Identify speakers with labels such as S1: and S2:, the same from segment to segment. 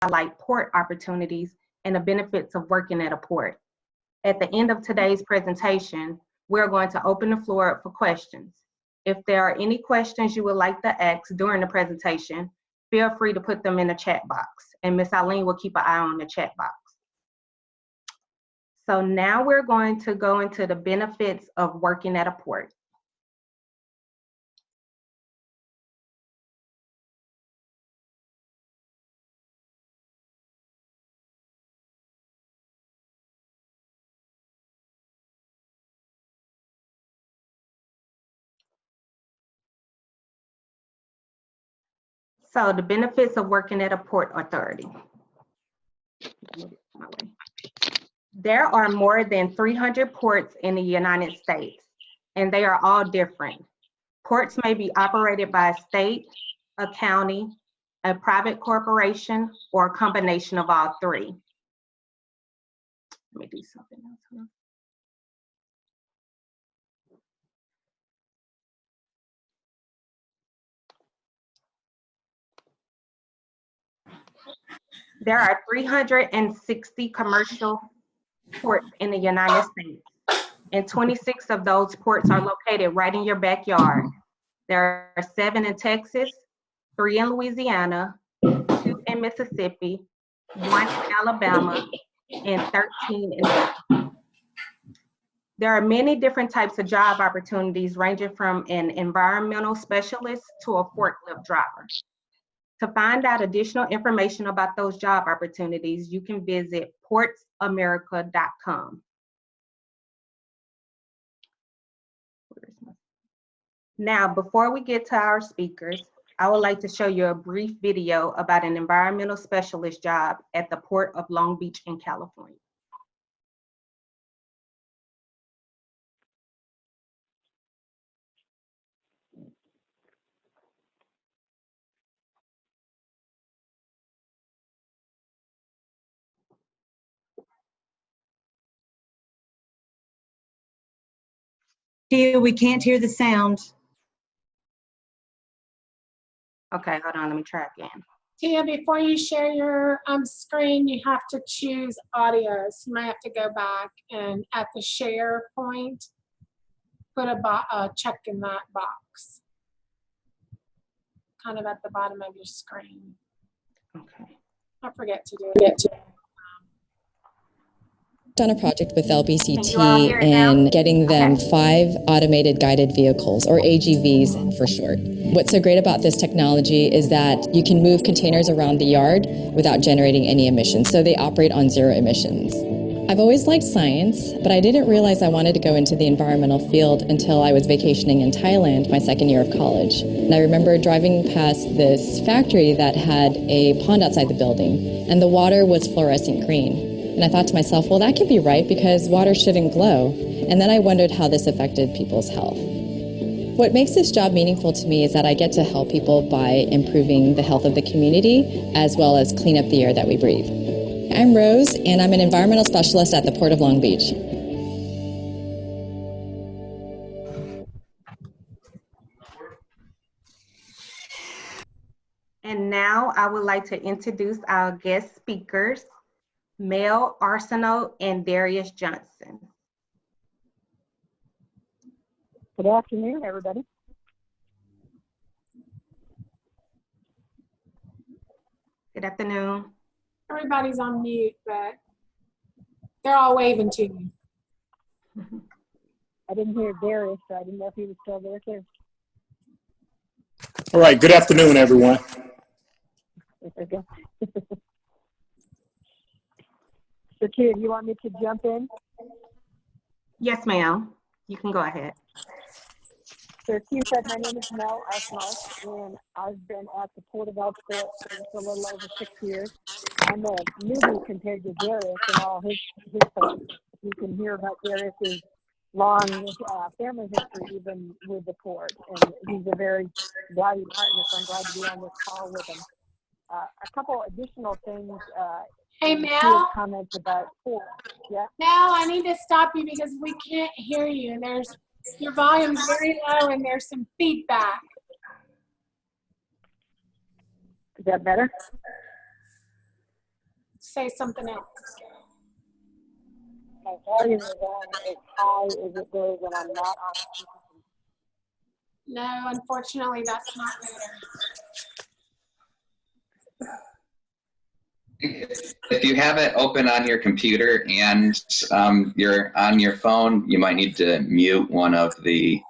S1: highlight port opportunities and the benefits of working at a port. At the end of today's presentation, we're going to open the floor up for questions. If there are any questions you would like to ask during the presentation, feel free to put them in the chat box, and Ms. Eileen will keep an eye on the chat box. So now we're going to go into the benefits of working at a port. So the benefits of working at a port authority. There are more than 300 ports in the United States, and they are all different. Ports may be operated by a state, a county, a private corporation, or a combination of all three. Let me do something else. There are 360 commercial ports in the United States, and 26 of those ports are located right in your backyard. There are 7 in Texas, 3 in Louisiana, 2 in Mississippi, 1 in Alabama, and 13 in Texas. There are many different types of job opportunities ranging from an environmental specialist to a forklift driver. To find out additional information about those job opportunities, you can visit portsamerica.com. Now, before we get to our speakers, I would like to show you a brief video about an environmental specialist job at the Port of Long Beach in California.
S2: Tia, we can't hear the sound.
S1: Okay, hold on, let me try again.
S3: Tia, before you share your screen, you have to choose audio. So you might have to go back and at the share point, put a check in that box. Kind of at the bottom of your screen.
S1: Okay.
S3: I forget to do it.
S4: On a project with LBCT and getting them 5 automated guided vehicles, or AGVs for short. What's so great about this technology is that you can move containers around the yard without generating any emissions, so they operate on 0 emissions. I've always liked science, but I didn't realize I wanted to go into the environmental field until I was vacationing in Thailand my second year of college. And I remember driving past this factory that had a pond outside the building, and the water was fluorescent green. And I thought to myself, well, that could be right because water shouldn't glow. And then I wondered how this affected people's health. What makes this job meaningful to me is that I get to help people by improving the health of the community as well as clean up the air that we breathe. I'm Rose, and I'm an environmental specialist at the Port of Long Beach.
S1: And now I would like to introduce our guest speakers, Mel Arsenault and Darius Johnson.
S5: Good afternoon, everybody.
S1: Good afternoon.
S3: Everybody's on mute, but they're all waving to you.
S5: I didn't hear Darius, so I didn't know if he was still there too.
S6: All right, good afternoon, everyone.
S5: So, Tia, do you want me to jump in?
S1: Yes, ma'am. You can go ahead.
S5: So, as Tia said, my name is Mel Arsenault, and I've been at the Port of Elsport for just a little over 6 years. I'm a newbie compared to Darius and all his ports. You can hear about Darius's long family history, even with the port, and he's a very valued partner, so I'm glad to be on this call with him. A couple additional things.
S3: Hey, Mel.
S5: Comments about port. Yeah.
S3: Mel, I need to stop you because we can't hear you. And your volume's very low and there's some feedback.
S5: Is that better?
S3: say something else.
S5: My volume is on as high as it goes when I'm not on speakerphone.
S3: No, unfortunately, that's not better.
S6: If you have it open on your computer and you're on your phone, you might need to mute one of the.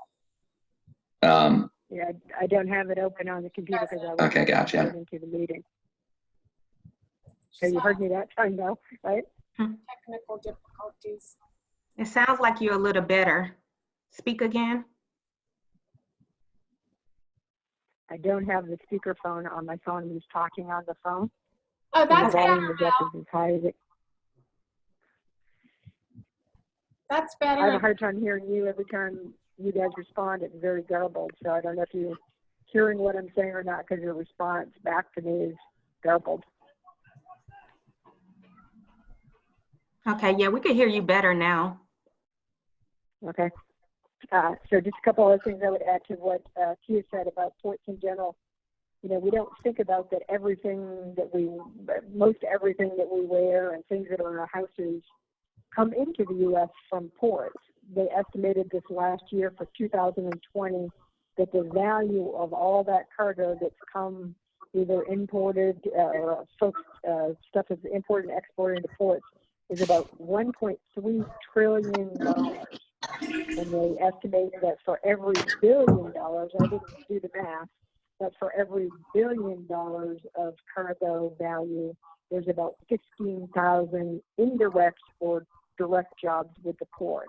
S5: Yeah, I don't have it open on the computer because I was
S6: Okay, gotcha.
S5: into the meeting. So you heard me that time though, right?
S3: Technical difficulties.
S1: It sounds like you're a little better. Speak again.
S5: I don't have the speakerphone on my phone. I'm just talking on the phone.
S3: Oh,
S5: The
S3: that's
S5: volume
S3: better
S5: is
S3: now.
S5: up as high as it.
S3: That's
S5: I have a
S3: better.
S5: hard time hearing you every time you guys respond. It's very garbled. So I don't know if you're hearing what I'm saying or not because your response back to me is garbled.
S1: Okay, yeah, we could hear you better now.
S5: Okay. So just a couple other things I would add to what Tia said about ports in general. You know, we don't think about that most everything that we wear and things that are in our houses come into the U.S. from ports. They estimated this last year for 2020 that the value of all that cargo that's come either imported or stuff that's imported and exported into ports is about $1.3 trillion. And they estimate that for every $1 billion, I didn't do the math, but for every $1 billion of cargo value, there's about 15,000 indirect or direct jobs with the port.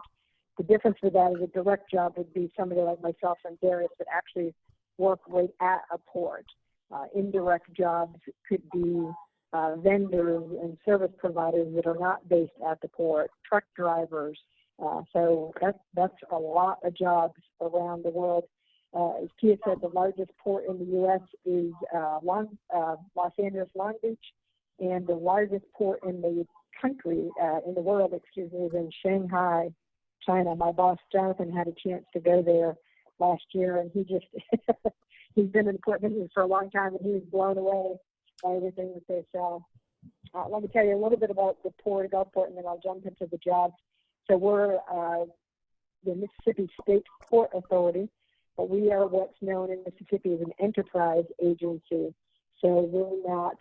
S5: The difference with that is a direct job would be somebody like myself and Darius that actually work right at a port. Indirect jobs could be vendors and service providers that are not based at the port, truck drivers. So that's a lot of jobs around the world. As Tia said, the largest port in the U.S. is Los Angeles, Long Beach, and the largest port in the country, in the world, is in Shanghai, China. My boss, Jonathan, had a chance to go there last year, and he just, he's been in the port business for a long time, and he was blown away by everything that they sell. Let me tell you a little bit about the port, Gulfport, and then I'll jump into the jobs. So we're the Mississippi State Port Authority, but we are what's known in Mississippi as an enterprise agency. So we're not,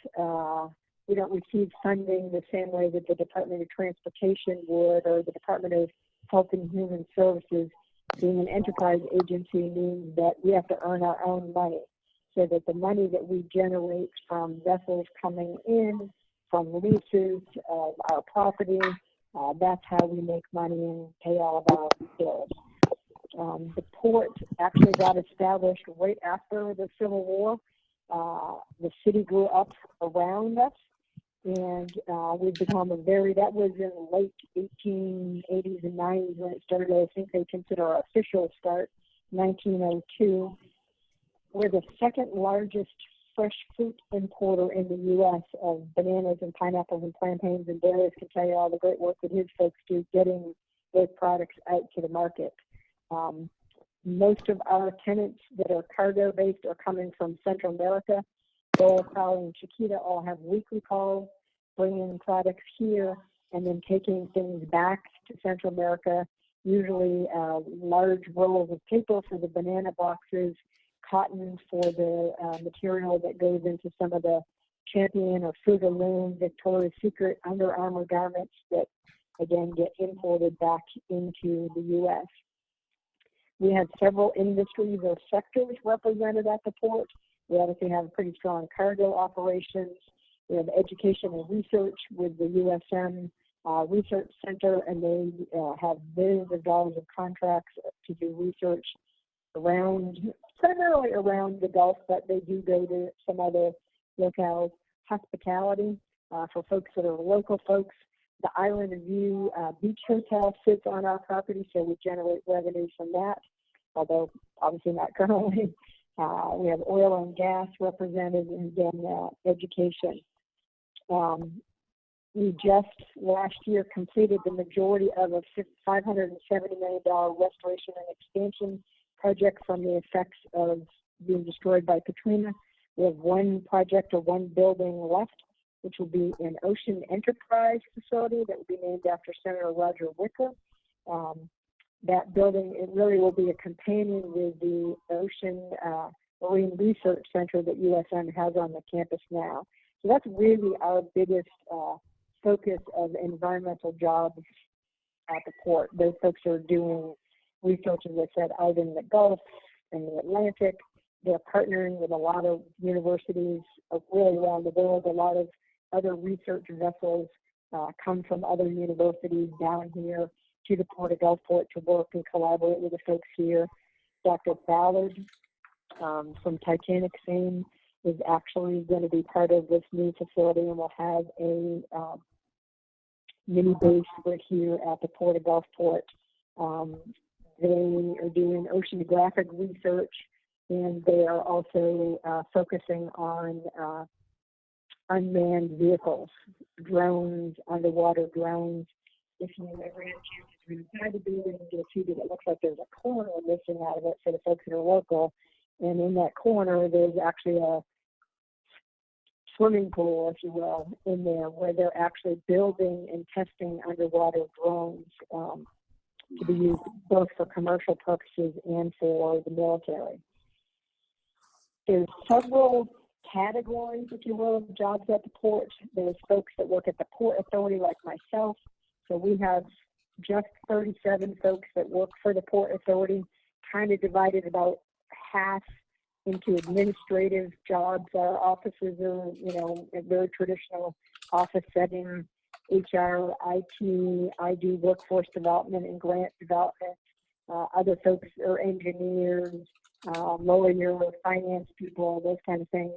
S5: we don't receive funding the same way that the Department of Transportation would or the Department of Health and Human Services. Being an enterprise agency means that we have to earn our own money, so that the money that we generate from vessels coming in, from leases of our property, that's how we make money and pay all of our bills. The port actually got established right after the Civil War. The city grew up around us, and we've become that was in the late 1880s and 90s when it started. I think they consider our official start 1902. We're the second largest fresh fruit importer in the U.S. of bananas and pineapples and plantains, and Darius can tell you all the great work that his folks do getting those products out to the market. Most of our tenants that are cargo-based are coming from Central America. Dole, Powell, and Chiquita all have weekly calls, bringing products here and then taking things back to Central America, usually large rolls of paper for the banana boxes, cotton for the material that goes into some of the Champion or Fruit of the Loom, Victoria's Secret, Under Armour garments that, again, get imported back into the U.S. We have several industries or sectors represented at the port. We obviously have pretty strong cargo operations. We have education and research with the USM Research Center, and they have billions of dollars of contracts to do research primarily around the Gulf, but they do go to some other locales. Hospitality for folks that are local folks. The Island View Beach Hotel sits on our property, so we generate revenue from that, although obviously not currently. We have oil and gas represented, and then education. We just last year completed the majority of a $570 million restoration and expansion project from the effects of being destroyed by Katrina. We have one project or one building left, which will be an ocean enterprise facility that will be named after Senator Roger Wicker. That building, it really will be a companion with the Ocean Marine Research Center that USM has on the campus now. So that's really our biggest focus of environmental jobs at the port. Those folks are doing research, as I said, out in the Gulf and the Atlantic. They're partnering with a lot of universities really around the world. A lot of other research vessels come from other universities down here to the Port of Gulfport to work and collaborate with the folks here. Dr. Ballard from Titanic fame is actually going to be part of this new facility, and will have a mini base right here at the Port of Gulfport. They are doing oceanographic research, and they are also focusing on unmanned vehicles, drones, underwater drones. If you ever had a chance to go inside the building and get a TV that looks like there's a corner missing out of it for the folks that are local, and in that corner there's actually a swimming pool, if you will, in there where they're actually building and testing underwater drones to be used both for commercial purposes and for the military. There's several categories, if you will, of jobs at the port. There's folks that work at the Port Authority like myself. So we have just 37 folks that work for the Port Authority, kind of divided about half into administrative jobs. Our offices are, a very traditional office setting, HR, IT. I do workforce development and grant development. Other folks are engineers, lawyer, finance people, those kind of things.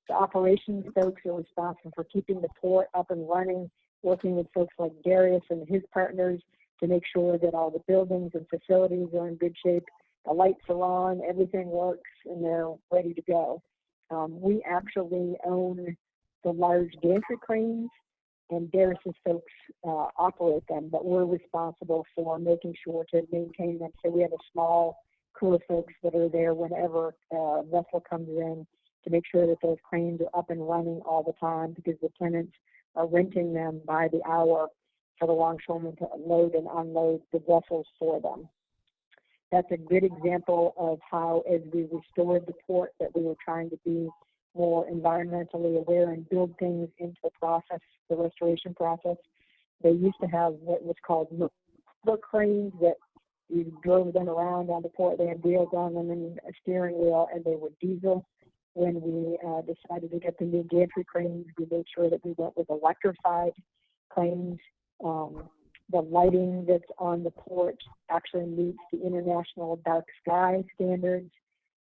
S5: The operations folks are responsible for keeping the port up and running, working with folks like Darius and his partners to make sure that all the buildings and facilities are in good shape. The lights are on, everything works, and they're ready to go. We actually own the large gantry cranes, and Darius's folks operate them, but we're responsible for making sure to maintain them. So we have a small crew of folks that are there whenever a vessel comes in to make sure that those cranes are up and running all the time, because the tenants are renting them by the hour for the longshoremen to load and unload the vessels for them. That's a good example of how, as we restored the port, that we were trying to be more environmentally aware and build things into the process, the restoration process. They used to have what was called look cranes that you drove them around on the port. They had wheels on them and a steering wheel, and they were diesel. When we decided to get the new gantry cranes, we made sure that we went with electrified cranes. The lighting that's on the port actually meets the international dark sky standards.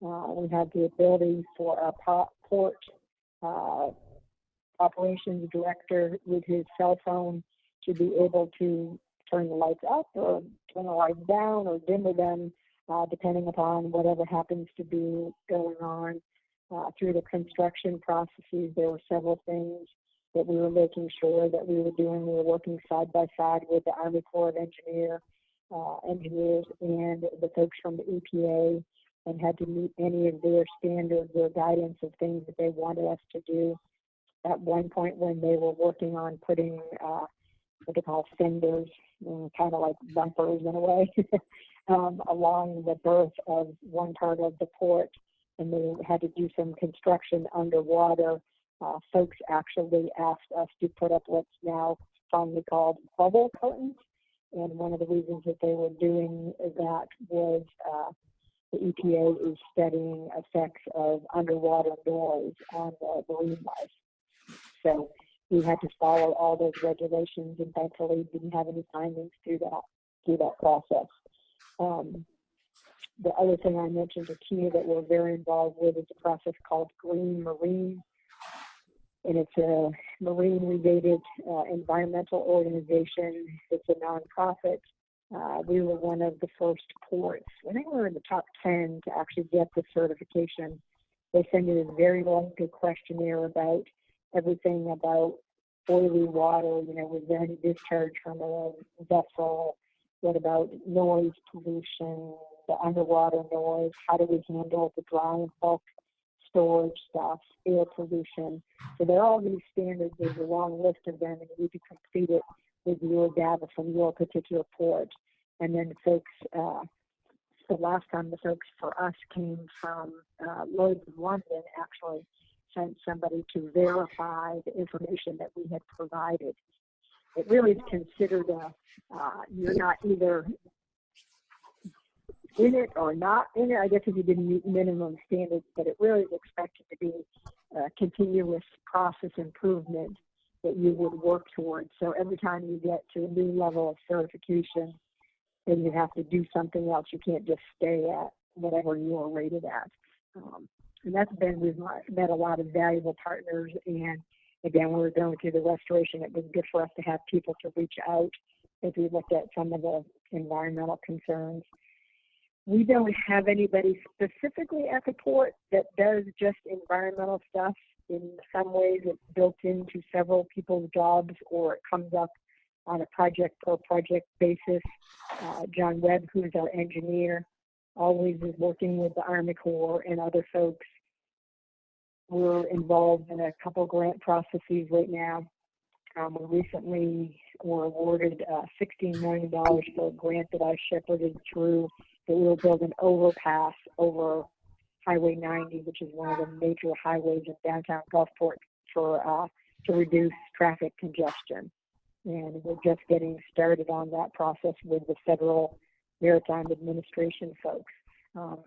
S5: We have the ability for our port operations director with his cell phone to be able to turn the lights up or turn the lights down or dimmer them, depending upon whatever happens to be going on. Through the construction processes, there were several things that we were making sure that we were doing. We were working side by side with the Army Corps of engineers and the folks from the EPA, and had to meet any of their standards or guidance of things that they wanted us to do. At one point when they were working on putting what they call fenders, kind of like bumpers in a way, along the berth of one part of the port, and they had to do some construction underwater, folks actually asked us to put up what's now commonly called bubble curtains. And one of the reasons that they were doing that was the EPA is studying effects of underwater noise on the marine life. So we had to follow all those regulations, and thankfully didn't have any findings through that process. The other thing I mentioned to you that we're very involved with is a process called Green Marine, and it's a marine-related environmental organization. It's a nonprofit. We were one of the first ports. I think we were in the top 10 to actually get the certification. They send you this very lengthy questionnaire about everything about oily water. Was there any discharge from a vessel? What about noise pollution, the underwater noise? How do we handle the dry and bulk storage stuff, air pollution. So there are all these standards. There's a long list of them, and you need to complete it with your data from your particular port. And then the folks, the last time the folks for us came from Lloyd's of London actually sent somebody to verify the information that we had provided. It really is considered you're not either in it or not in it, I guess, if you didn't meet minimum standards, but it really is expected to be a continuous process improvement that you would work towards. So every time you get to a new level of certification, then you have to do something else. You can't just stay at whatever you are rated at. And that's been, we've met a lot of valuable partners. And again, when we were going through the restoration, it was good for us to have people to reach out as we looked at some of the environmental concerns. We don't have anybody specifically at the port that does just environmental stuff. In some ways, it's built into several people's jobs, or it comes up on a project per project basis. John Webb, who's our engineer, always is working with the Army Corps and other folks. We're involved in a couple grant processes right now. We recently were awarded $16 million for a grant that I shepherded through, that we will build an overpass over Highway 90, which is one of the major highways in downtown Gulfport, for to reduce traffic congestion. And we're just getting started on that process with the Federal Maritime Administration folks.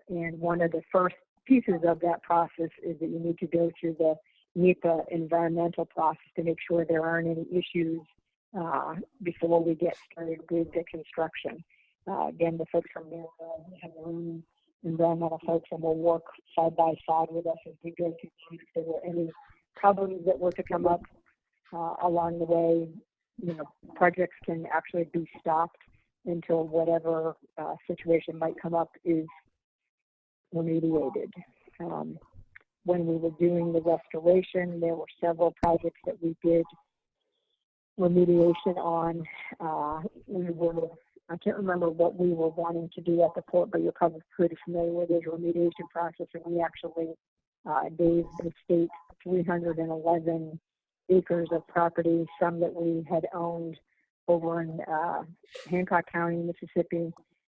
S5: And one of the first pieces of that process is that you need to go through the NEPA environmental process to make sure there aren't any issues before we get started with the construction. Again, the folks from there have their own environmental folks, and will work side by side with us as we go through. If there were any problems that were to come up along the way, you know, projects can actually be stopped until whatever situation might come up is remediated. When we were doing the restoration, there were several projects that we did remediation on. I can't remember what we were wanting to do at the port, but you're probably pretty familiar with the remediation process. And we actually gave the state 311 acres of property, some that we had owned over in Hancock County, Mississippi,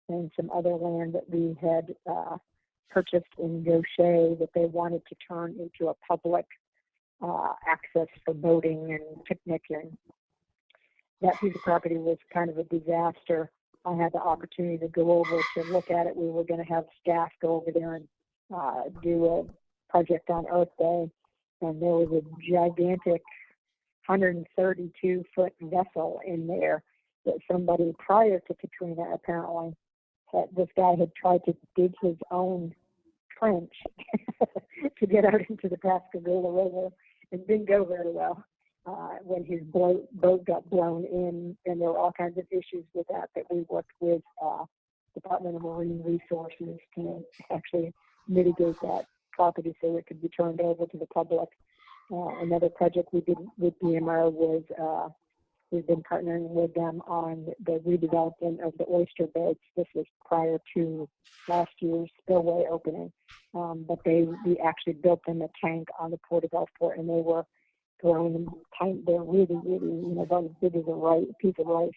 S5: and some other land that we had purchased in Goshen that they wanted to turn into a public access for boating and picnicking. That piece of property was kind of a disaster. I had the opportunity to go over to look at it. We were going to have staff go over there and do a project on Earth Day, and there was a gigantic 132-foot vessel in there that somebody prior to Katrina apparently this guy had tried to dig his own trench to get out into the Pascagoula River, and didn't go very well. When his boat got blown in, and there were all kinds of issues with that we worked with Department of Marine Resources to actually mitigate that property so it could be turned over to the public. Another project we did with DMR was we've been partnering with them on the redevelopment of the oyster beds. This was prior to last year's spillway opening, but we actually built them a tank on the Port of Gulfport, and they were growing them tight. They're really, really, about as big as a piece of rice,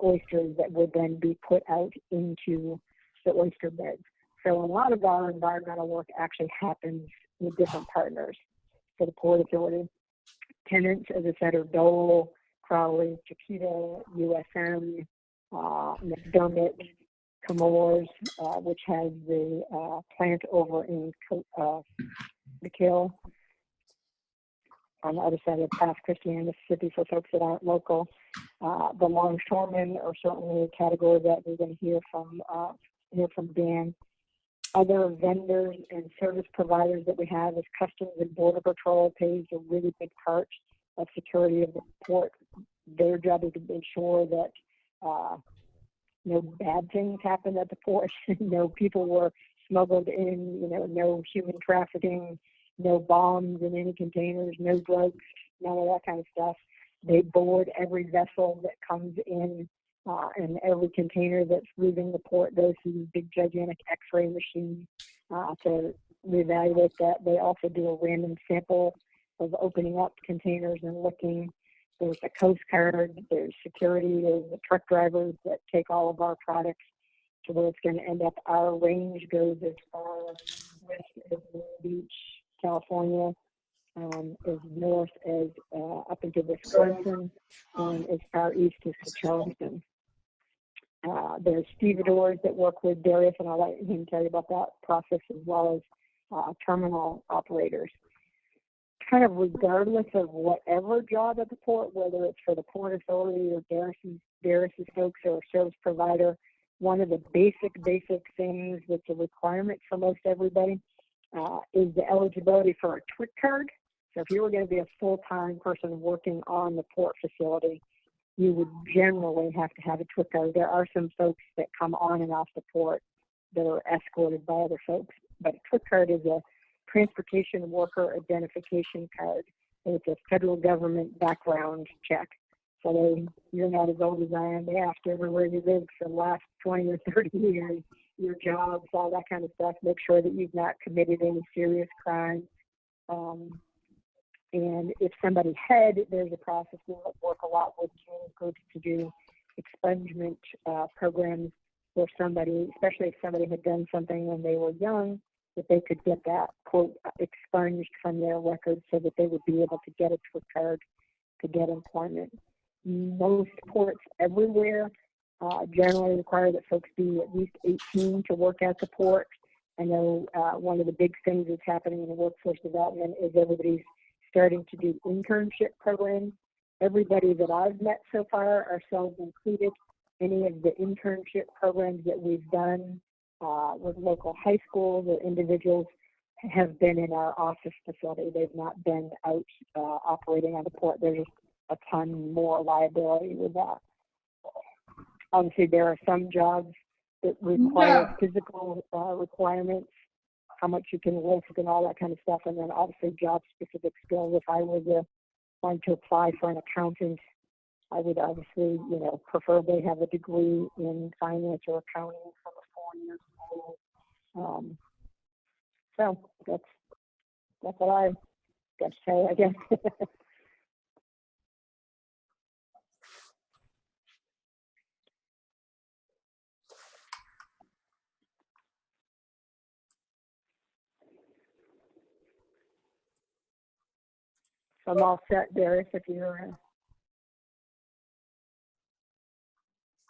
S5: oysters that would then be put out into the oyster beds. So a lot of our environmental work actually happens with different partners for the Port Authority. Tenants, as I said, are Dole, Crowley, Chiquita, USM, McDermott, Chemours, which has the plant over in McKill, on the other side of Pass Christiana, Mississippi, for folks that aren't local. The longshoremen are certainly a category that we're going to hear from Dan. Other vendors and service providers that we have is Customs and Border Patrol plays a really big part of security of the port. Their job is to ensure that no bad things happen at the port. No people were smuggled in, no human trafficking, no bombs in any containers, no drugs, none of that kind of stuff. They board every vessel that comes in, and every container that's leaving the port goes through these big gigantic x-ray machines to reevaluate that. They also do a random sample of opening up containers and looking. There's a Coast Guard, there's security, there's the truck drivers that take all of our products to where it's going to end up. Our range goes as far west as Long Beach, California, as north as up into Wisconsin, and as far east as to Charleston. There's stevedores that work with Darius, and I'll let him tell you about that process, as well as terminal operators. Kind of regardless of whatever job at the port, whether it's for the Port Authority or Darius's folks or a service provider, one of the basic things that's a requirement for most everybody is the eligibility for a TWIC card. So if you were going to be a full-time person working on the port facility, you would generally have to have a TWIC card. There are some folks that come on and off the port that are escorted by other folks, but a TWIC card is a transportation worker identification card. It's a federal government background check. So you're not as old as I am. They ask everywhere you live for the last 20 or 30 years, your jobs, all that kind of stuff. Make sure that you've not committed any serious crimes. And if somebody had, there's a process. We work a lot with community groups to do expungement programs where somebody, especially if somebody had done something when they were young, that they could get that, quote, expunged from their records so that they would be able to get a TWIC card to get employment. Most ports everywhere generally require that folks be at least 18 to work at the port. I know one of the big things that's happening in the workforce development is everybody's starting to do internship programs. Everybody that I've met so far, ourselves included, any of the internship programs that we've done with local high schools or individuals have been in our office facility. They've not been out operating on the port. There's just a ton more liability with that. Obviously, there are some jobs that require physical requirements, how much you can lift and all that kind of stuff, and then obviously job-specific skills. If I were going to apply for an accountant, I would obviously, preferably have a degree in finance or accounting from a 4-year school. So that's what I got to say, I guess. I'm all set, Darius, if you're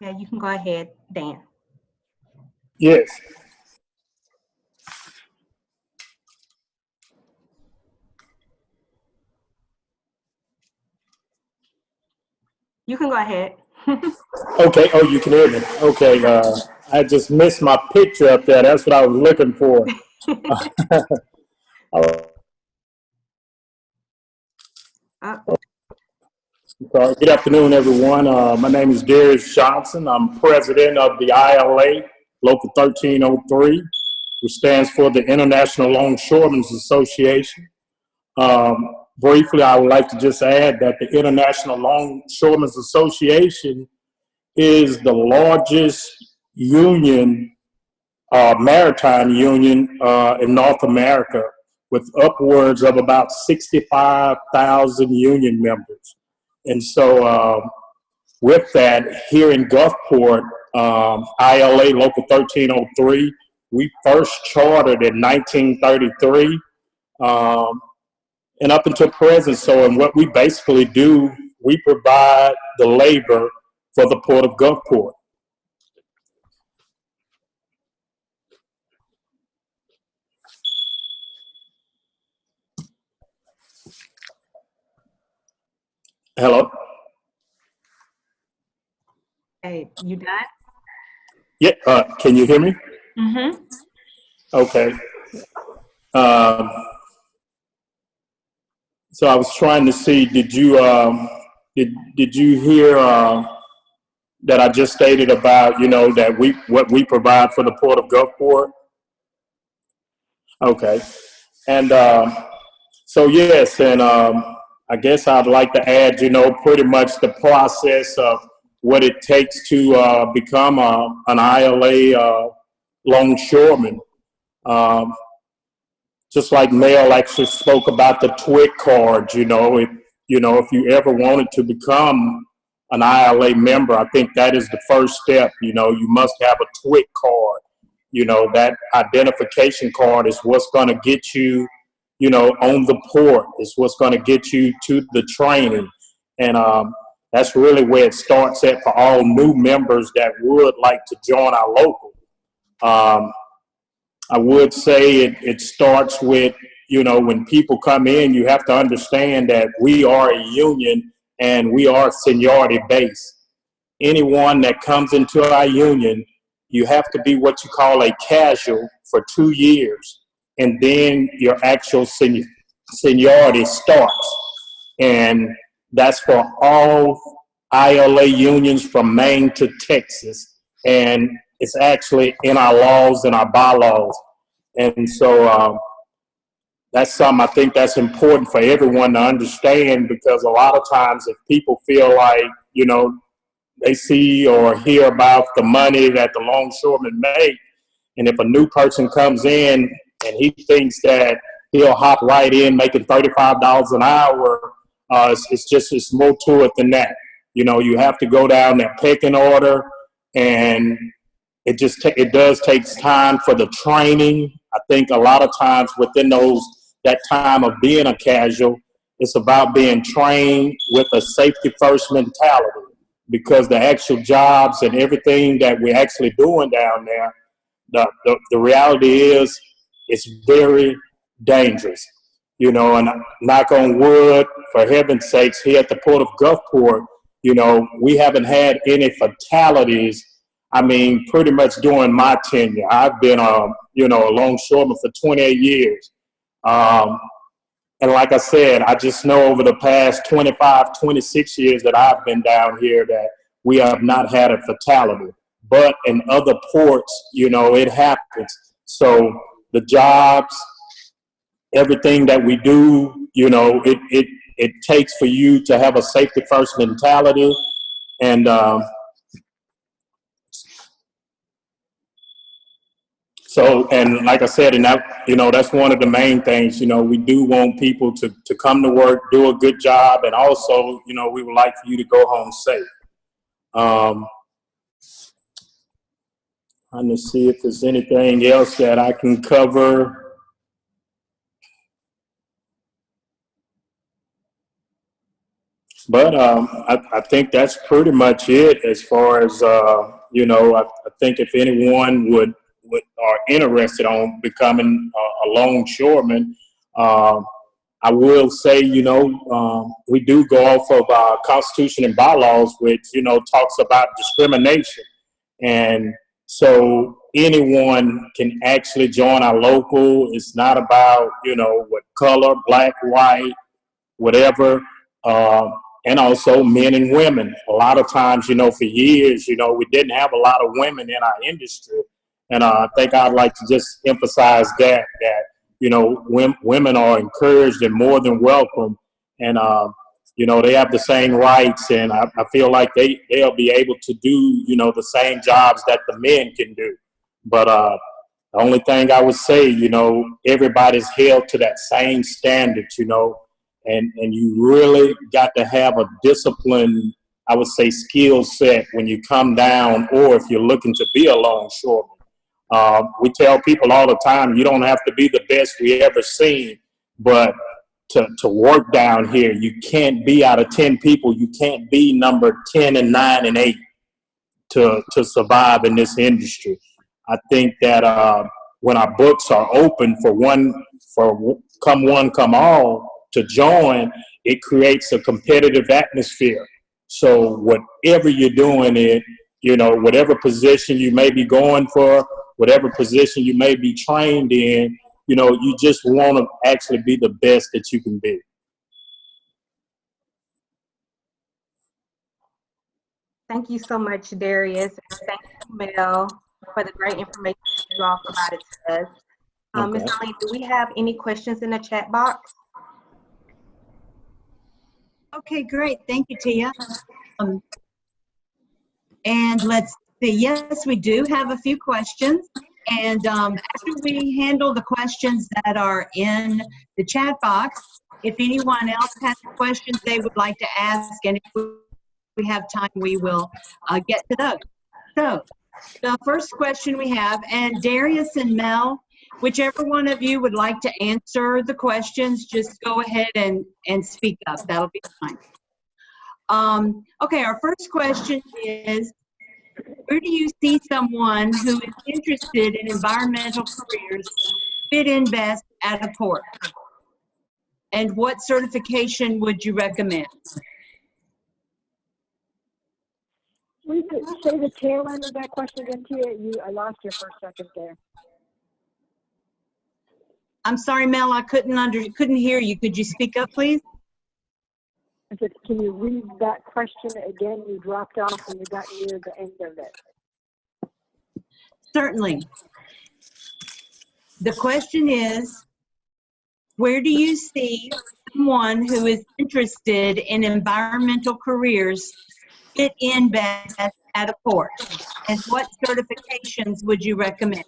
S1: Yeah, you can go ahead, Dan.
S7: Yes.
S1: You can go ahead.
S7: Okay. Oh, you can hear me. Okay. I just missed my picture up there. That's what I was looking for. Good afternoon, everyone. My name is Darius Johnson. I'm president of the ILA, Local 1303, which stands for the International Longshoremen's Association. Briefly, I would like to just add that the International Longshoremen's Association is the largest union, maritime union in North America, with upwards of about 65,000 union members. And so with that, here in Gulfport, ILA Local 1303, we first chartered in 1933. And up until present, and what we basically do, we provide the labor for the Port of Gulfport. Hello?
S1: Hey, you done?
S7: Yeah, can you hear me?
S1: Mm-hmm.
S7: Okay. So I was trying to see, did you hear that I just stated about, that what we provide for the Port of Gulfport? Okay. And so yes, and I guess I'd like to add, pretty much the process of what it takes to become an ILA longshoreman. just like Mel actually spoke about the TWIC card, if you ever wanted to become an ILA member, I think that is the first step. You must have a TWIC card. That identification card is what's going to get you, on the port. It's what's going to get you to the training. And that's really where it starts at for all new members that would like to join our local. I would say it starts with, when people come in, you have to understand that we are a union and we are seniority based. Anyone that comes into our union, you have to be what you call a casual for 2 years, and then your actual seniority starts. And that's for all ILA unions from Maine to Texas. And it's actually in our laws and our bylaws. And so that's something I think that's important for everyone to understand, because a lot of times if people feel like, they see or hear about the money that the longshoremen make, and if a new person comes in and he thinks that he'll hop right in making $35 an hour, it's more to it than that. You have to go down that pecking order, and it does take time for the training. I think a lot of times within that time of being a casual, it's about being trained with a safety first mentality, because the actual jobs and everything that we're actually doing down there, the reality is it's very dangerous, and knock on wood, for heaven's sakes, here at the Port of Gulfport, we haven't had any fatalities. I mean, pretty much during my tenure. I've been a longshoreman for 28 years. And like I said, I just know over the past 25, 26 years that I've been down here that we have not had a fatality. But in other ports, it happens. So the jobs, everything that we do, it takes for you to have a safety first mentality. And and like I said, and that, that's one of the main things, we do want people to come to work, do a good job. And also, we would like for you to go home safe. Trying to see if there's anything else that I can cover. But I think that's pretty much it as far as, I think if anyone are interested on becoming a longshoreman, I will say, we do go off of our Constitution and bylaws, which, talks about discrimination. And so anyone can actually join our local. It's not about, what color, black, white, whatever. And also men and women. A lot of times, for years, we didn't have a lot of women in our industry. And I think I'd like to just emphasize that women are encouraged and more than welcome. And, they have the same rights. And I feel like they'll be able to do, the same jobs that the men can do. But the only thing I would say, everybody's held to that same standard, and you really got to have a disciplined, I would say, skill set when you come down, or if you're looking to be a longshoreman. We tell people all the time, you don't have to be the best we ever seen, but to work down here, you can't be out of 10 people, you can't be number 10 and 9 and 8 to survive in this industry. I think that when our books are open for come one, come all to join, it creates a competitive atmosphere. So whatever you're doing, whatever position you may be going for, whatever position you may be trained in, you just want to actually be the best that you can be.
S1: Thank you so much, Darius. And thank you, Mel, for the great information you all provided to us. Ms. Arlene, do we have any questions in the chat box?
S2: Okay, great. Thank you, Tia. And let's see. Yes, we do have a few questions. And after we handle the questions that are in the chat box, if anyone else has questions they would like to ask, and if we have time, we will get to those. So the first question we have, and Darius and Mel, whichever one of you would like to answer the questions, just go ahead and speak up. That'll be fine. Okay, our first question is, where do you see someone who is interested in environmental careers fit in best at a port? And what certification would you recommend?
S5: Will you say the tail end of that question again, Tia? I lost you for a second there.
S2: I'm sorry, Mel, I couldn't hear you. Could you speak up, please?
S5: I said, can you read that question again? You dropped off when you got near the end of it.
S2: Certainly. The question is, where do you see someone who is interested in environmental careers fit in best at a port? And what certifications would you recommend?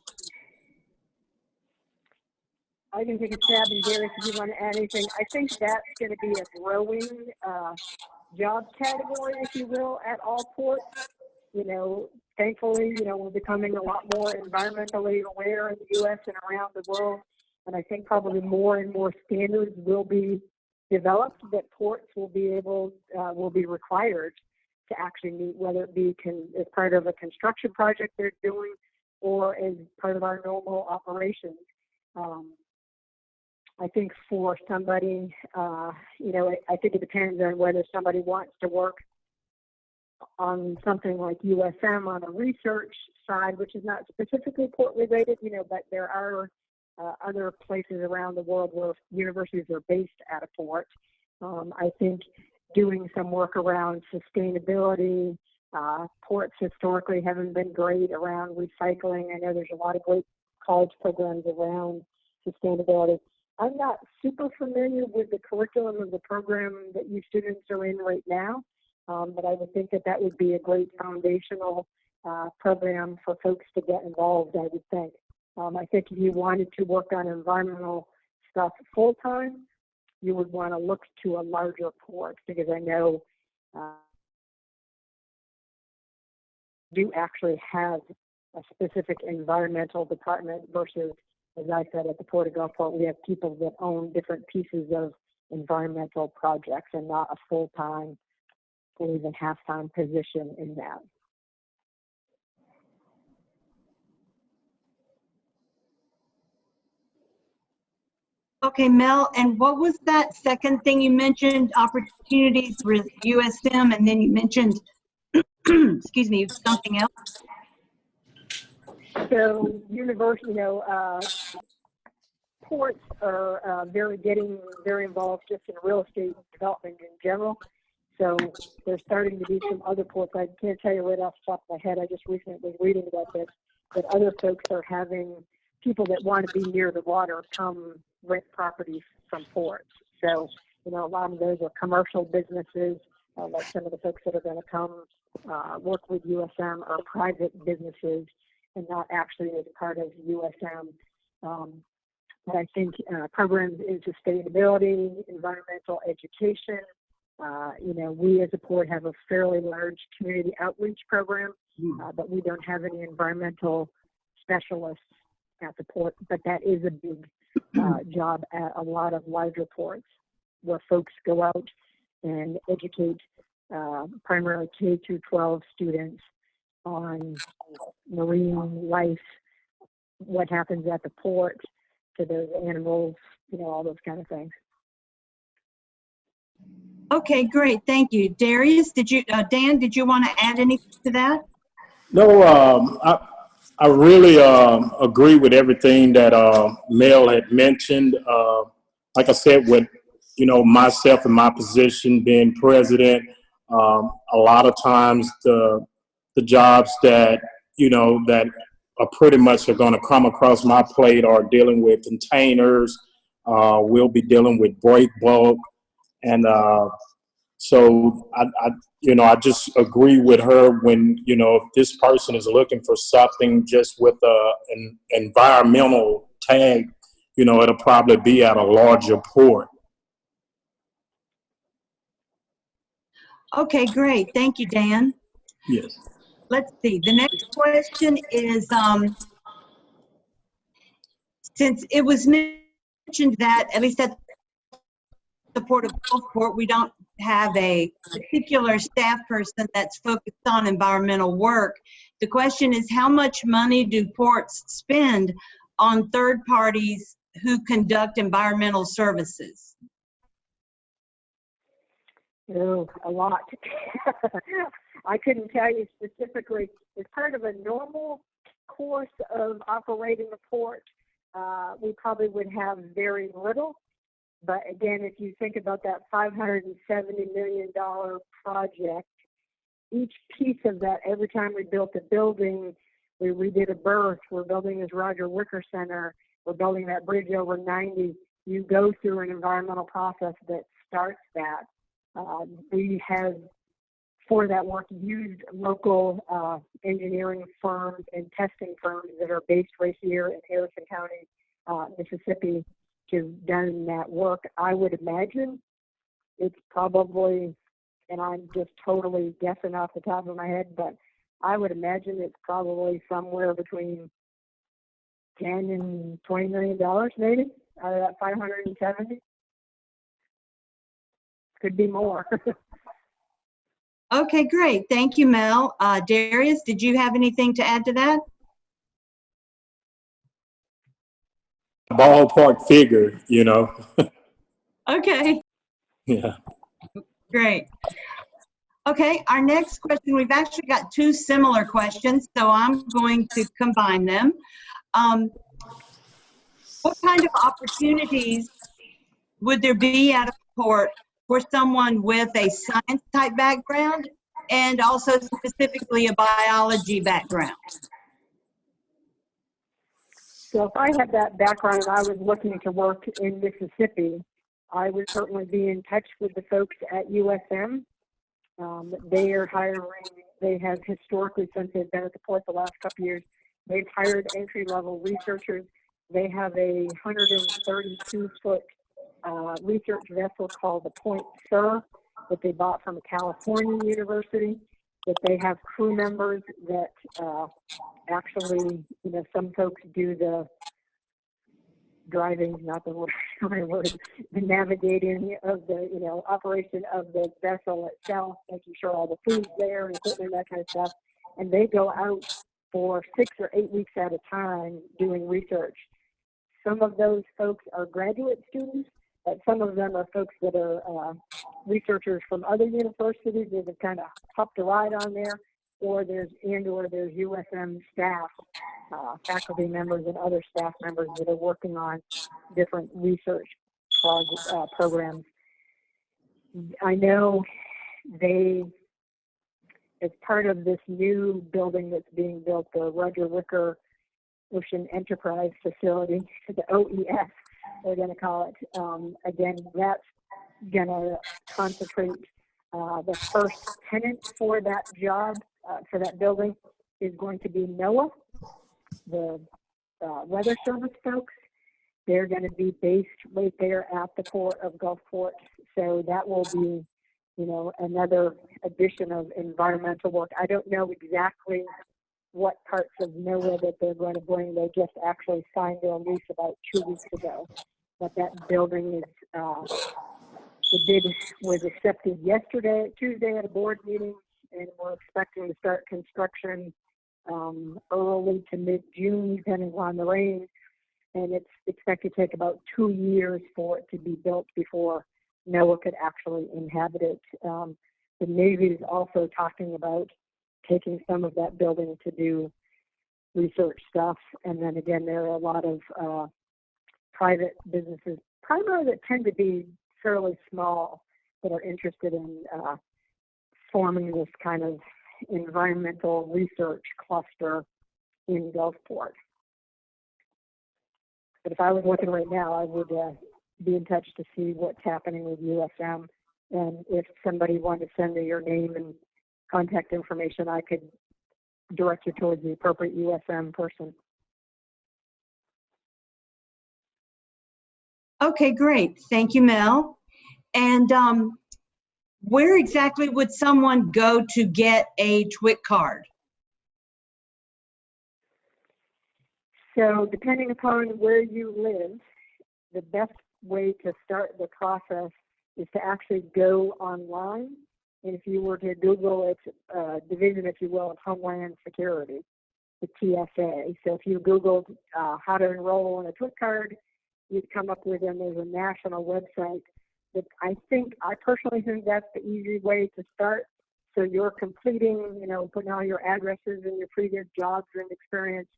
S5: I can take a tab, and Derek, if you want to add anything. I think that's going to be a growing job category, if you will, at all ports. You know, thankfully, you know, we're becoming a lot more environmentally aware in the U.S. and around the world. And I think probably more and more standards will be developed that ports will be required to actually meet, whether it be as part of a construction project they're doing or as part of our normal operations. I think for somebody, you know, I think it depends on whether somebody wants to work on something like USM on a research side, which is not specifically port related, you know, but there are other places around the world where universities are based at a port. I think doing some work around sustainability, ports historically haven't been great around recycling. I know there's a lot of great college programs around sustainability. I'm not super familiar with the curriculum of the program that you students are in right now, but I would think that that would be a great foundational program for folks to get involved, I would think. I think if you wanted to work on environmental stuff full-time, you would want to look to a larger port, because I know do actually have a specific environmental department versus, as I said, at the Port of Gulfport, we have people that own different pieces of environmental projects and not a full-time or even half-time position in that.
S2: Okay, Mel, and what was that second thing you mentioned? Opportunities with USM, and then you mentioned, excuse me, something else?
S5: So, university, you know, ports are getting very involved just in real estate development in general. So there's starting to be some other ports. I can't tell you right off the top of my head. I just recently was reading about this, that other folks are having people that want to be near the water come rent properties from ports. So, you know, a lot of those are commercial businesses, like some of the folks that are going to come work with USM are private businesses and not actually as part of USM. But I think programs in sustainability, environmental education, you know, we as a port have a fairly large community outreach program, but we don't have any environmental specialists at the port. But that is a big job at a lot of larger ports, where folks go out and educate primarily K through 12 students on marine life, what happens at the port to those animals, you know, all those kind of things.
S2: Okay, great, thank you. Darius, Dan, did you want to add anything to that?
S7: No, I really agree with everything that Mel had mentioned. Like I said, with, you know, myself and my position being president, a lot of times the jobs that, you know, that are pretty much are going to come across my plate are dealing with containers. We'll be dealing with break bulk. And so I just agree with her when, if this person is looking for something just with an environmental tag, it'll probably be at a larger port.
S2: Okay, great. Thank you, Dan.
S7: Yes.
S2: Let's see. The next question is, since it was mentioned that, at least at the Port of Gulfport, we don't have a particular staff person that's focused on environmental work. The question is, how much money do ports spend on third parties who conduct environmental services?
S5: Oh, a lot. I couldn't tell you specifically. As part of a normal course of operating a port, we probably would have very little. But again, if you think about that $570 million project, each piece of that, every time we built a building, we redid a berth, we're building this Roger Wicker Center, we're building that bridge over 90, you go through an environmental process that starts that. We have, for that work, used local engineering firms and testing firms that are based right here in Harrison County, Mississippi, to have done that work. I would imagine it's probably, and I'm just totally guessing off the top of my head, but I would imagine it's probably somewhere between $10 and $20 million maybe out of that 570. Could be more.
S2: Okay, great. Thank you, Mel. Darius, did you have anything to add to that?
S7: Ballpark figure,
S2: Okay,
S7: Yeah.
S2: great. Okay, our next question, we've actually got two similar questions, so I'm going to combine them. What kind of opportunities would there be at a port for someone with a science type background and also specifically a biology background?
S5: So if I had that background and I was looking to work in Mississippi, I would certainly be in touch with the folks at USM. They are hiring, they have historically, since they've been at the port the last couple of years, they've hired entry-level researchers. They have a 132-foot research vessel called the Point Sur that they bought from a California university, that they have crew members that actually, some folks do the driving, not the right word, the navigating of the, operation of the vessel itself, making sure all the food's there and equipment, that kind of stuff. And they go out for 6 or 8 weeks at a time doing research. Some of those folks are graduate students, but some of them are folks that are researchers from other universities that have kind of hopped a ride on there, or there's USM staff, faculty members and other staff members that are working on different research programs. I know they, as part of this new building that's being built, the Roger Wicker Ocean Enterprise Facility, the OES, they're going to call it. Again, that's going to concentrate. The first tenant for that job, for that building, is going to be NOAA, the Weather Service folks. They're going to be based right there at the Port of Gulfport. So that will be, another addition of environmental work. I don't know exactly what parts of NOAA that they're going to bring. They just actually signed their lease about 2 weeks ago. But that building is, the bid was accepted Tuesday at a board meeting, and we're expecting to start construction early to mid-June, depending on the rain. And it's expected to take about 2 years for it to be built before NOAA could actually inhabit it. The Navy is also talking about taking some of that building to do research stuff. And then again, there are a lot of private businesses, primarily that tend to be fairly small, that are interested in forming this kind of environmental research cluster in Gulfport. But if I was looking right now, I would be in touch to see what's happening with USM And if somebody wanted to send me your name and contact information, I could direct you towards the appropriate USM person.
S2: Okay, great. Thank you, Mel. And where exactly would someone go to get a TWIC card?
S5: So depending upon where you live, the best way to start the process is to actually go online. And if you were to Google its division, if you will, of Homeland Security, the TSA. So if you Googled how to enroll on a TWIC card, you'd come up with them. There's a national website. But I personally think that's the easy way to start. So you're completing, putting all your addresses and your previous jobs and experience,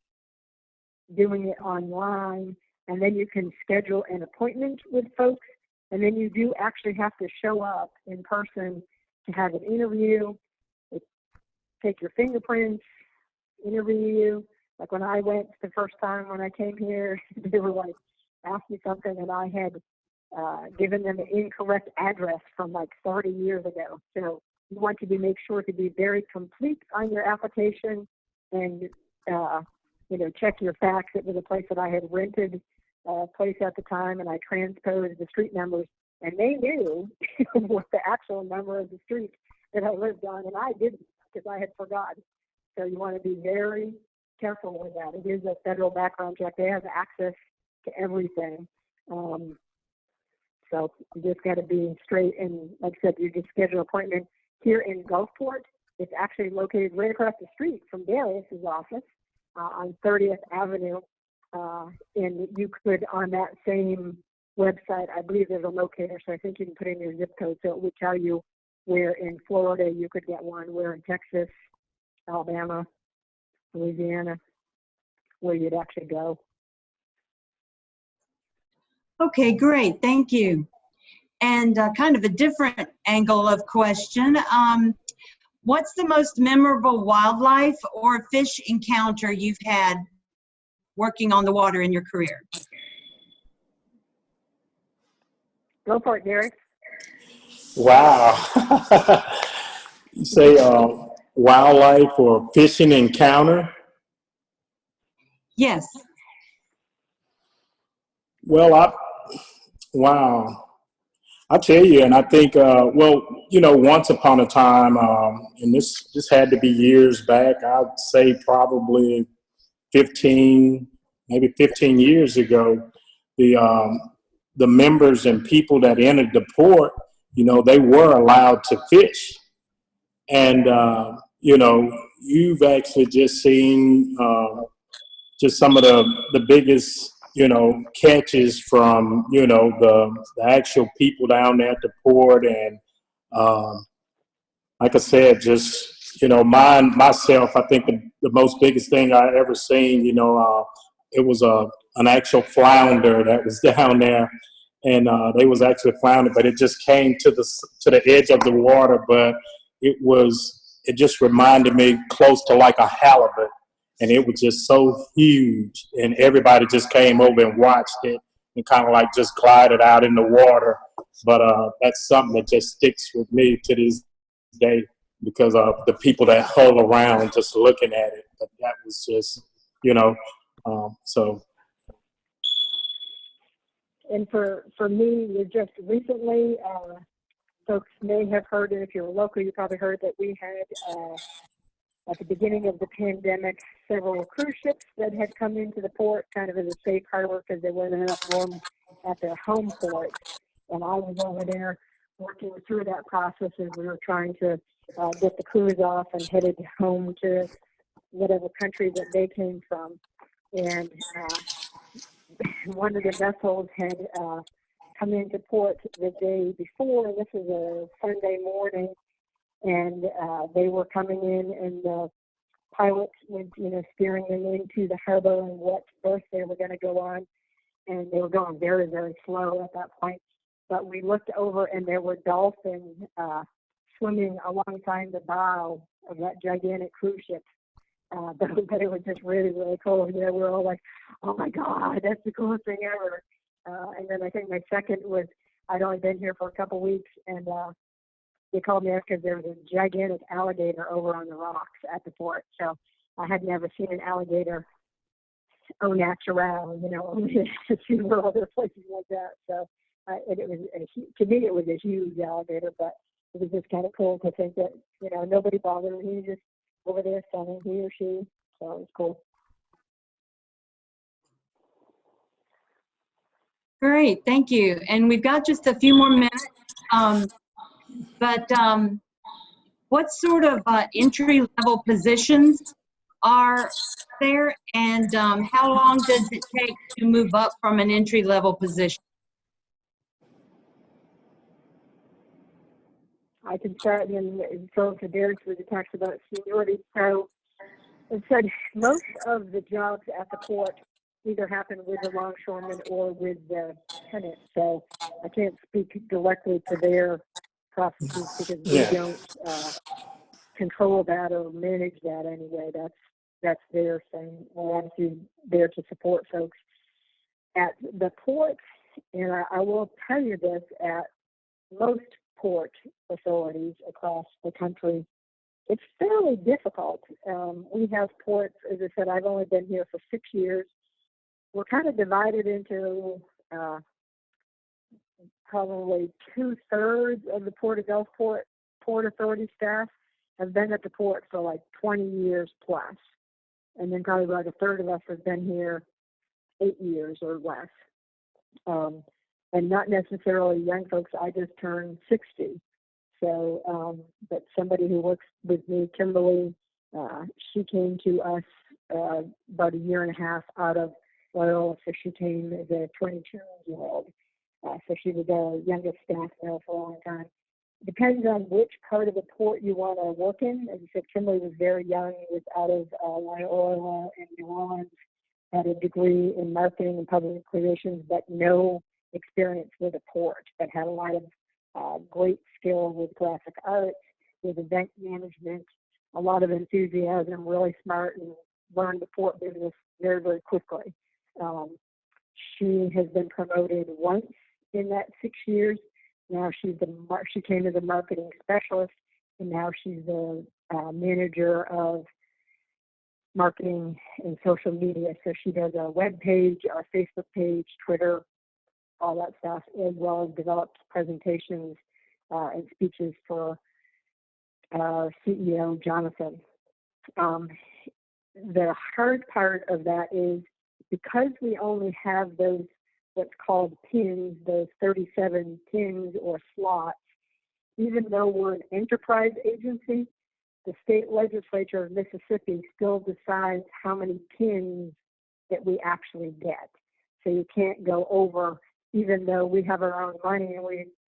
S5: doing it online, and then you can schedule an appointment with folks, and then you do actually have to show up in person to have an interview, take your fingerprints, interview you. Like when I went the first time when I came here, they were like, asked me something, and I had given them an incorrect address from like 30 years ago. So you want to make sure to be very complete on your application and check your facts. It was a place that I had rented a place at the time, and I transposed the street numbers, and they knew what the actual number of the street that I lived on, and I didn't because I had forgotten. So you want to be very careful with that. It is a federal background check. They have access to everything. So you just got to be straight, and like I said, you just schedule an appointment here in Gulfport. It's actually located right across the street from Darius's office. On 30th Avenue, and you could, on that same website, I believe there's a locator, so I think you can put in your zip code, so it would tell you where in Florida you could get one, where in Texas, Alabama, Louisiana, where you'd actually go.
S2: Okay, great. Thank you. And kind of a different angle of question. What's the most memorable wildlife or fish encounter you've had working on the water in your career?
S5: Go for it, Derek.
S7: Wow. You say wildlife or fishing encounter?
S2: Yes.
S7: Well, wow. I tell you, and I think, once upon a time, and this had to be years back, I'd say probably 15 years ago, the members and people that entered the port, they were allowed to fish. And, you've actually just seen just some of the biggest catches from, the actual people down there at the port. And like I said, just, myself, I think the most biggest thing I ever seen, it was an actual flounder that was down there. And they was actually flounder, but it just came to the edge of the water. But it just reminded me close to like a halibut. And it was just so huge, and everybody just came over and watched it and kind of like just glided out in the water. But that's something that just sticks with me to this day because of the people that huddle around just looking at it. But that was just, so.
S5: And for me, just recently, folks may have heard, and if you're local, you probably heard that we had at the beginning of the pandemic, several cruise ships that had come into the port kind of as a safe harbor because there wasn't enough room at their home port. And I was over there working through that process as we were trying to get the crews off and headed home to whatever country that they came from. And one of the vessels had come into port the day before, and this was a Sunday morning. And they were coming in, and the pilots were, steering them into the harbor and what berth they were going to go on. And they were going very, very slow at that point. But we looked over, and there were dolphins swimming alongside the bow of that gigantic cruise ship. But it was just really, really cool. We were all like, oh, my God, that's the coolest thing ever. And then I think my second was I'd only been here for a couple weeks, and they called me because there was a gigantic alligator over on the rocks at the port. So I had never seen an alligator au naturel, you know, only at SeaWorld or places like that. So it was to me it was a huge alligator, but it was just kind of cool to think that, you know, nobody bothered him. He was just over there sunning, he or she. So it was cool.
S2: Great, thank you. And we've got just a few more minutes. What sort of entry-level positions are there, and how long does it take to move up from an entry-level position?
S5: I can start and throw to Derek with the talks about seniority. So it said most of the jobs at the port either happen with the longshoremen or with the tenant. So I can't speak directly to their processes because we don't control that or manage that anyway. That's their thing. We're obviously there to support folks at the port. And I will tell you this, at most port authorities across the country, it's fairly difficult. We have ports, as I said, I've only been here for 6 years. We're kind of divided into probably 2/3 of the Port of Gulfport Port Authority staff have been at the port for like 20 years plus. And then probably about 1/3 of us have been here 8 years or less. And not necessarily young folks. I just turned 60. So, but somebody who works with me, Kimberly, she came to us about 1.5 years out of Loyola, so she came as a 22-year-old. So she was our youngest staff there for a long time. Depends on which part of the port you want to work in. As you said, Kimberly was very young, was out of Loyola in New Orleans, had a degree in marketing and public relations, but no experience with a port, but had a lot of great skill with graphic arts, with event management, a lot of enthusiasm, really smart, and learned the port business very, very quickly. She has been promoted once in that 6 years. Now she came as a marketing specialist, and now she's the manager of marketing and social media. So she does our web page, our Facebook page, Twitter, all that stuff, as well as develops presentations and speeches for our CEO, Jonathan. The hard part of that is because we only have those what's called pins, those 37 pins or slots, even though we're an enterprise agency, the state legislature of Mississippi still decides how many pins that we actually get. So you can't go over, even though we have our own money and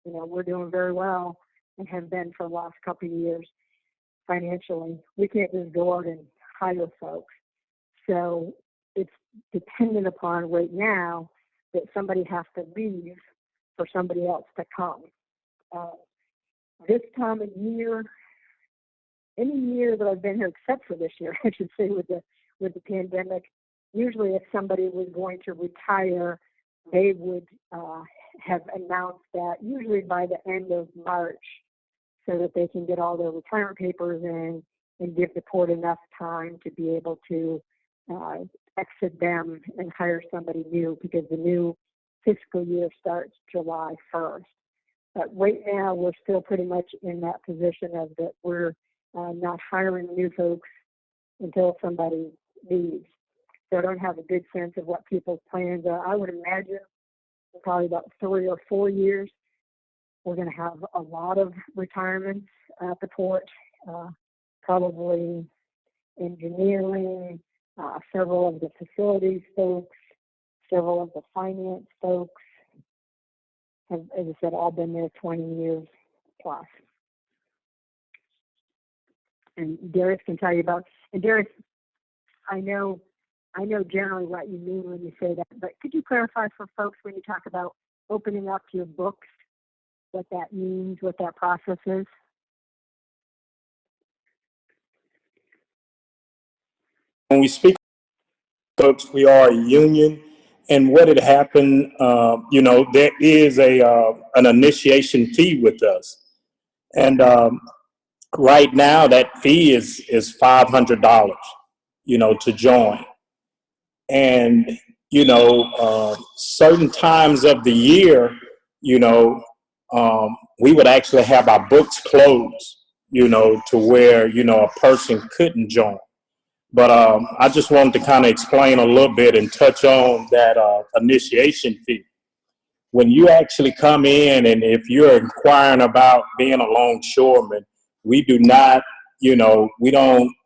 S5: we're doing very well and have been for the last couple of years financially. We can't just go out and hire folks. So it's dependent upon right now that somebody has to leave for somebody else to come. This time of year, any year that I've been here, except for this year, I should say, with the pandemic, usually if somebody was going to retire, they would have announced that usually by the end of March, so that they can get all their retirement papers in and give the port enough time to be able to exit them and hire somebody new, because the new fiscal year starts July 1st. But right now, we're still pretty much in that position of that we're not hiring new folks until somebody leaves. So I don't have a good sense of what people's plans are. I would imagine in probably about 3 or 4 years, we're going to have a lot of retirements at the port, probably engineering, several of the facilities folks, several of the finance folks have, as I said, all been there 20 years plus. And Darius can tell you about, and Darius, I know generally what you mean when you say that, but could you clarify for folks when you talk about opening up your books, what that means, what that process is?
S7: When we speak, folks, we are a union, And what had happened, there is an initiation fee with us. And right now that fee is $500, to join. And, certain times of the year, we would actually have our books closed, to where, a person couldn't join. But I just wanted to kind of explain a little bit and touch on that initiation fee. When you actually come in and if you're inquiring about being a longshoreman, we do not, we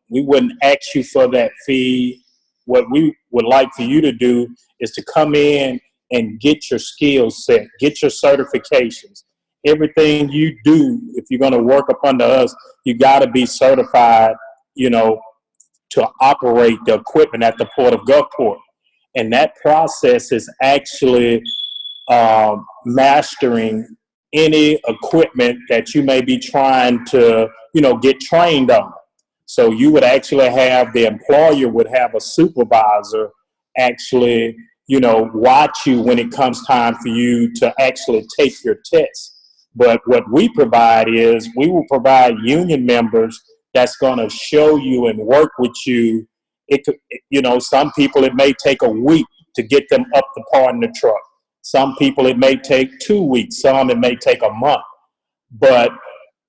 S7: wouldn't ask you for that fee. What we would like for you to do is to come in and get your skills set, get your certifications. Everything you do, if you're going to work up under us, you got to be certified, to operate the equipment at the Port of Gulfport. And that process is actually mastering any equipment that you may be trying to, get trained on. So you would actually have, the employer would have a supervisor actually, watch you when it comes time for you to actually take your test. But what we provide is we will provide union members that's going to show you and work with you. It could, some people it may take a week to get them up the part in the truck. Some people it may take 2 weeks. Some it may take a month. But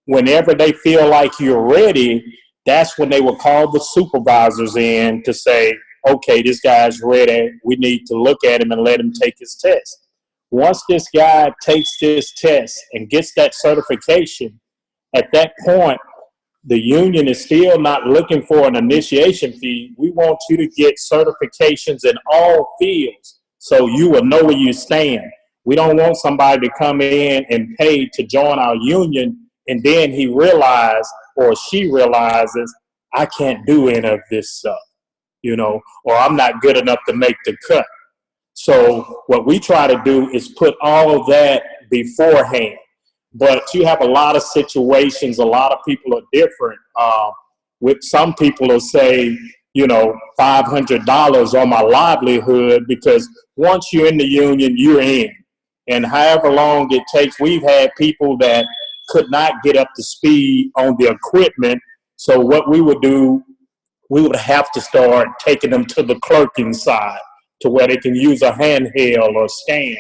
S7: whenever they feel like you're ready, that's when they will call the supervisors in to say, okay, this guy's ready. We need to look at him and let him take his test. Once this guy takes this test and gets that certification, at that point, the union is still not looking for an initiation fee. We want you to get certifications in all fields so you will know where you stand. We don't want somebody to come in and pay to join our union and then he realizes or she realizes, I can't do any of this stuff, or I'm not good enough to make the cut. So what we try to do is put all of that beforehand. But you have a lot of situations, a lot of people are different. With some people will say, $500 on my livelihood, because once you're in the union, you're in. And however long it takes, we've had people that could not get up to speed on the equipment. So what we would do, we would have to start taking them to the clerking side to where they can use a handheld or scan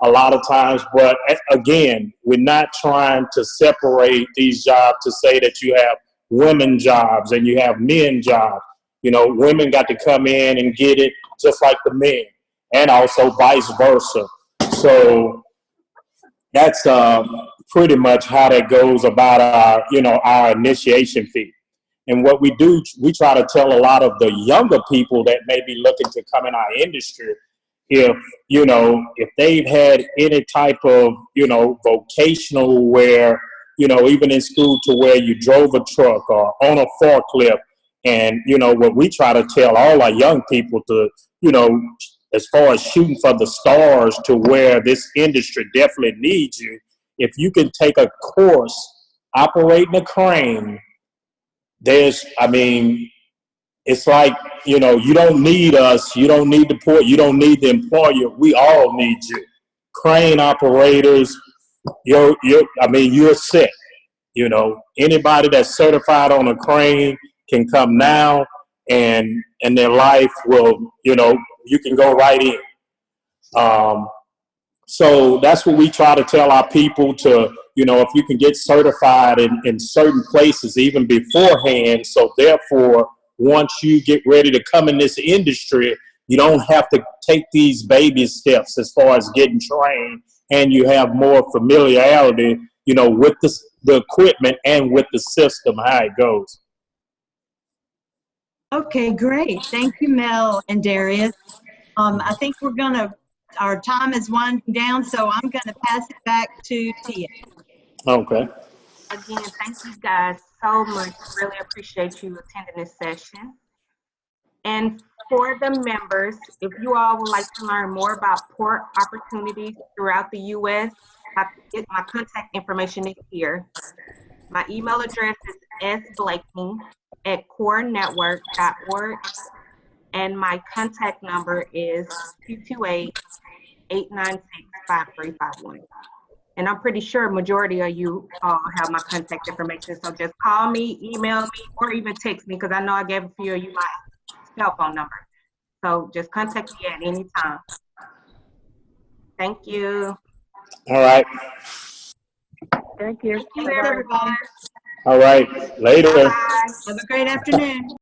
S7: a lot of times. But again, we're not trying to separate these jobs to say that you have women jobs and you have men jobs. Women got to come in and get it just like the men, and also vice versa. So that's pretty much how that goes about our initiation fee. And what we do, we try to tell a lot of the younger people that may be looking to come in our industry, if they've had any type of, vocational where, even in school to where you drove a truck or on a forklift. And, what we try to tell all our young people to, as far as shooting for the stars to where this industry definitely needs you, if you can take a course operating a crane, it's like, you don't need us, you don't need the port, you don't need the employer, we all need you. Crane operators, you're set. Anybody that's certified on a crane can come now and their life will, you can go right in. So that's what we try to tell our people to, if you can get certified in certain places even beforehand, so therefore, once you get ready to come in this industry, you don't have to take these baby steps as far as getting trained, and you have more familiarity, with the equipment and with the system, how it goes.
S2: Okay, great. Thank you, Mel and Darius. I think our time is winding down, so I'm going to pass it back to Tia.
S7: Okay.
S1: Again, thank you guys so much. Really appreciate you attending this session. And for the members, if you all would like to learn more about port opportunities throughout the U.S., my contact information is here. My email address is sblaking@corenetwork.org. And my contact number is 228-896-5351. And I'm pretty sure majority of you all have my contact information. So just call me, email me, or even text me, because I know I gave a few of you my cell phone number. So just contact me at any time. Thank you.
S7: All right.
S5: Thank you.
S1: Thank you,
S2: Thanks, everybody.
S7: All right. Later.
S1: Bye.
S2: Have a great afternoon.